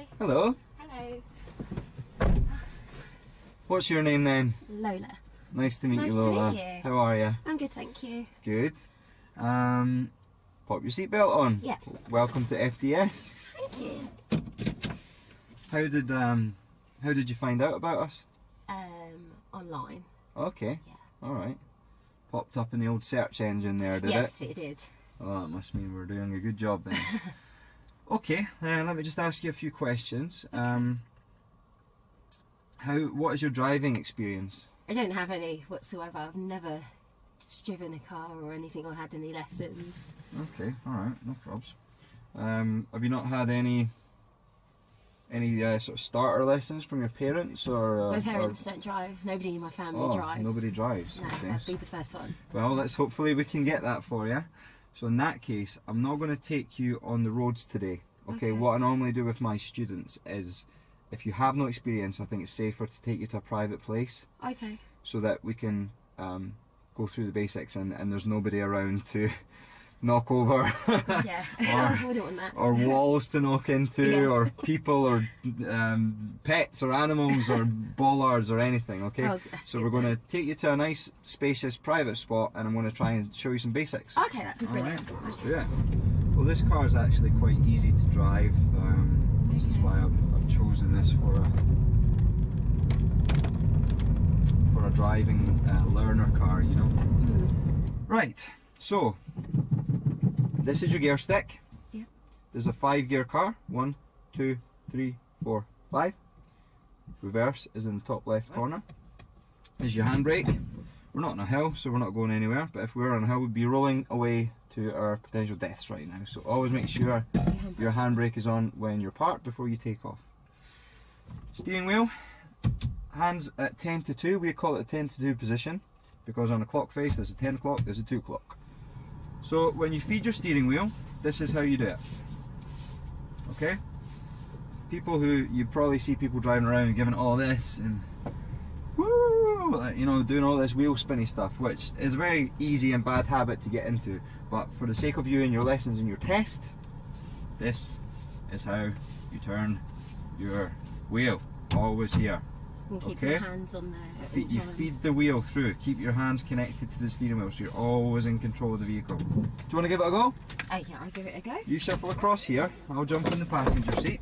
Hi. Hello. Hello. What's your name then? Lola. Nice to meet you, Nice Lola. to meet you. How are you? I'm good, thank you. Good. Pop your seatbelt on. Yeah. Welcome to FDS. Thank you. How did you find out about us? Online. Okay. Yeah. All right. Popped up in the old search engine there, did it? Yes, it did. Oh, that must mean we're doing a good job then. Okay. Let me just ask you a few questions. Okay. What is your driving experience? I don't have any whatsoever. I've never driven a car or anything or had any lessons. Okay. All right. No probs. Have you not had any sort of starter lessons from your parents or? My parents don't drive. Nobody in my family drives. Nobody drives. No, Okay. I'd be the first one. Well, hopefully we can get that for you. So in that case, I'm not going to take you on the roads today. Okay. What I normally do with my students is, if you have no experience, I think it's safer to take you to a private place. Okay. So that we can go through the basics and there's nobody around to knock over. Yeah. I wouldn't want that. Or walls to knock into, Yeah. or people, or pets, or animals, or bollards, or anything. Okay. Oh, so we're going to take you to a nice, spacious, private spot, and I'm going to try and show you some basics. Okay, that'd be brilliant. Alright, let's do it. Well, this car is actually quite easy to drive. This is why I've chosen this for a driving learner car, you know. Right. So this is your gear stick. Yeah. This is a 5-gear car. 1, 2, 3, 4, 5. Reverse is in the top left corner. This is your handbrake. We're not on a hill, so we're not going anywhere, but if we were on a hill, we'd be rolling away to our potential deaths right now. So always make sure your handbrake is on when you're parked before you take off. Steering wheel, hands at 10 to 2. We call it a 10 to 2 position because on a clock face there's a 10 o'clock, there's a 2 o'clock. So when you feed your steering wheel, this is how you do it. Okay? People who, you probably see people driving around and giving it all this and woo, you know, doing all this wheel spinny stuff, which is a very easy and bad habit to get into. But for the sake of you and your lessons and your test, this is how you turn your wheel. Always here. And keep Okay? your hands on there. at all You times. feed the wheel through. Keep your hands connected to the steering wheel so you're always in control of the vehicle. Do you want to give it a go? Yeah, I'll give it a go. You shuffle across here. I'll jump in the passenger seat.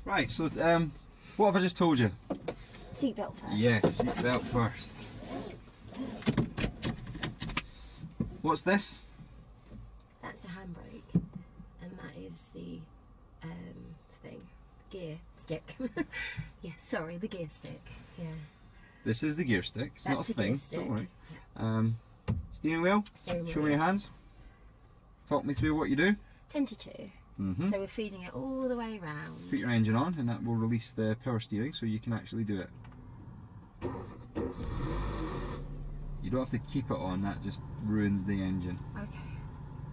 Right, so what have I just told you? Seatbelt first. Yes, seatbelt first. What's this? That's a handbrake, and that is the thing, gear stick. Yeah, sorry, the gear stick. Yeah. This is the gear stick. It's not That's a the gear thing. stick. Don't worry. Yeah. Steering wheel. Steering wheel, Show me your yes. hands. Talk me through what you do. 10 to 2. So we're feeding it all the way round. Put your engine on, and that will release the power steering, so you can actually do it. You don't have to keep it on. That just ruins the engine. Okay.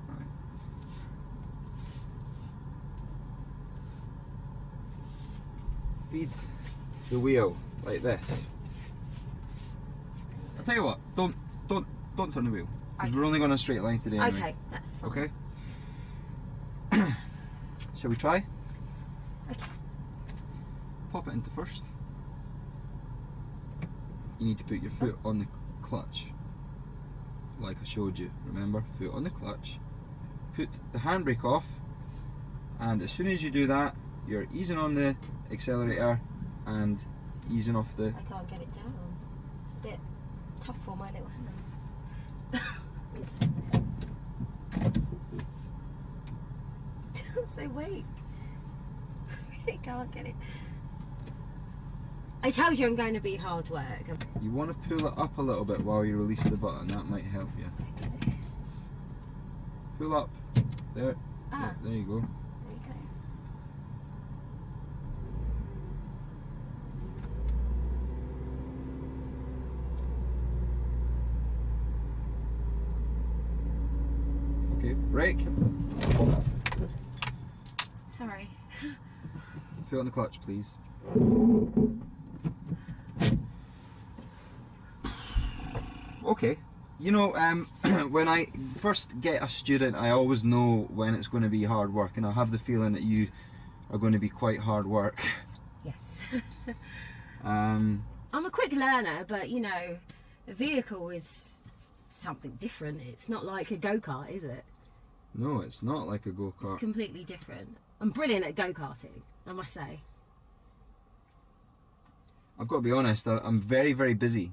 Right. Feed the wheel like this. I'll tell you what. Don't turn the wheel, because we're only going a straight line today. Anyway. Okay, that's fine. Okay. Shall we try? Okay. Pop it into first. You need to put your foot on the clutch, like I showed you. Remember, foot on the clutch. Put the handbrake off, and as soon as you do that, you're easing on the accelerator and easing off the. I can't get it down. It's a bit tough for my little hands. I'm so weak. I really can't get it. I told you I'm going to be hard work. You want to pull it up a little bit while you release the button. That might help you. Okay. Pull up. There. Ah. There you go. There you go. Okay. Brake. Sorry. Foot on the clutch, please. Okay. You know, when I first get a student, I always know when it's going to be hard work, and I have the feeling that you are going to be quite hard work. Yes. Um, I'm a quick learner, but you know, a vehicle is something different. It's not like a go-kart, is it? no, it's not like a It's go-kart. completely different. I'm brilliant at go-karting, I must say. I've got to be honest, I'm very, very busy.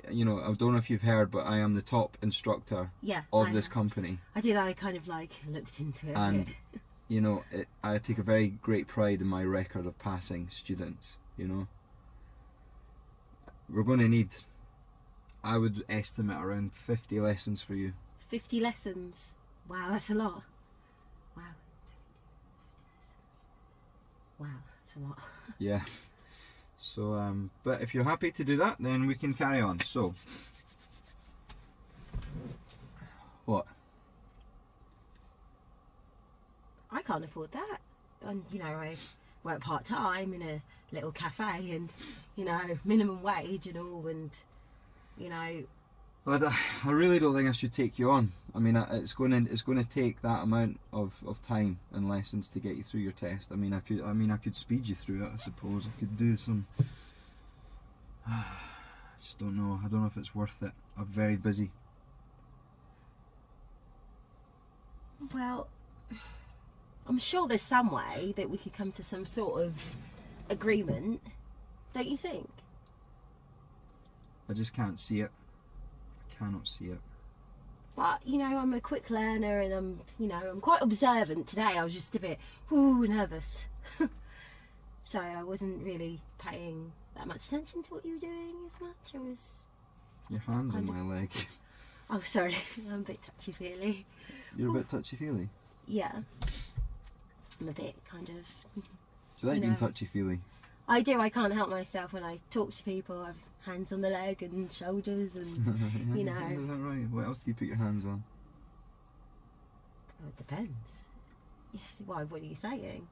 You know, I don't know if you've heard, but I am the top instructor Yeah. of this company. I did. I kind of like looked into it. And, a bit. you know, I take a very great pride in my record of passing students, you know. We're going to need, I would estimate, around 50 lessons for you. 50 lessons. Wow, that's a lot. Wow. 50 lessons. Wow, that's a lot. Yeah. So, but if you're happy to do that, then we can carry on. So, what? I can't afford that. And you know, I work part-time in a little cafe, and you know, minimum wage and all, and you know. Well, I really don't think I should take you on. I mean, it's going to take that amount of time and lessons to get you through your test. I mean, I could speed you through it. I suppose I could do some. I just don't know. I don't know if it's worth it. I'm very busy. Well, I'm sure there's some way that we could come to some sort of agreement, don't you think? I just can't see it. I cannot see it. But you know, I'm a quick learner, and I'm quite observant. Today I was just a bit nervous, so I wasn't really paying that much attention to what you were doing as much. I was. Your hand's on my leg. Oh, sorry, I'm a bit touchy-feely. You're a bit touchy-feely. Yeah, I'm a bit kind of. Do you like being touchy-feely? I do. I can't help myself when I talk to people. I've hands on the leg and shoulders, and you know. Is that right? What else do you put your hands on? Oh, it depends. Why? What are you saying?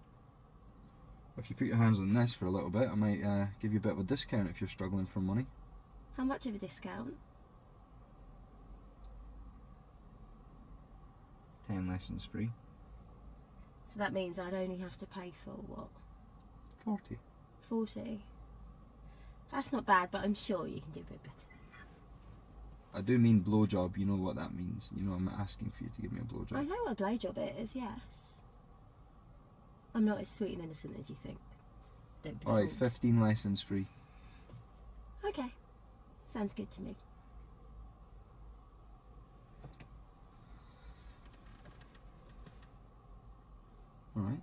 If you put your hands on this for a little bit, I might give you a bit of a discount if you're struggling for money. How much of a discount? 10 lessons free. So that means I'd only have to pay for what? 40. 40. That's not bad, but I'm sure you can do a bit better. I do mean blowjob, you know what that means. You know, I'm asking for you to give me a blowjob. I know what a blowjob is, yes. I'm not as sweet and innocent as you think. Don't be Alright, fooled. 15 lessons free. Okay. Sounds good to me. Alright.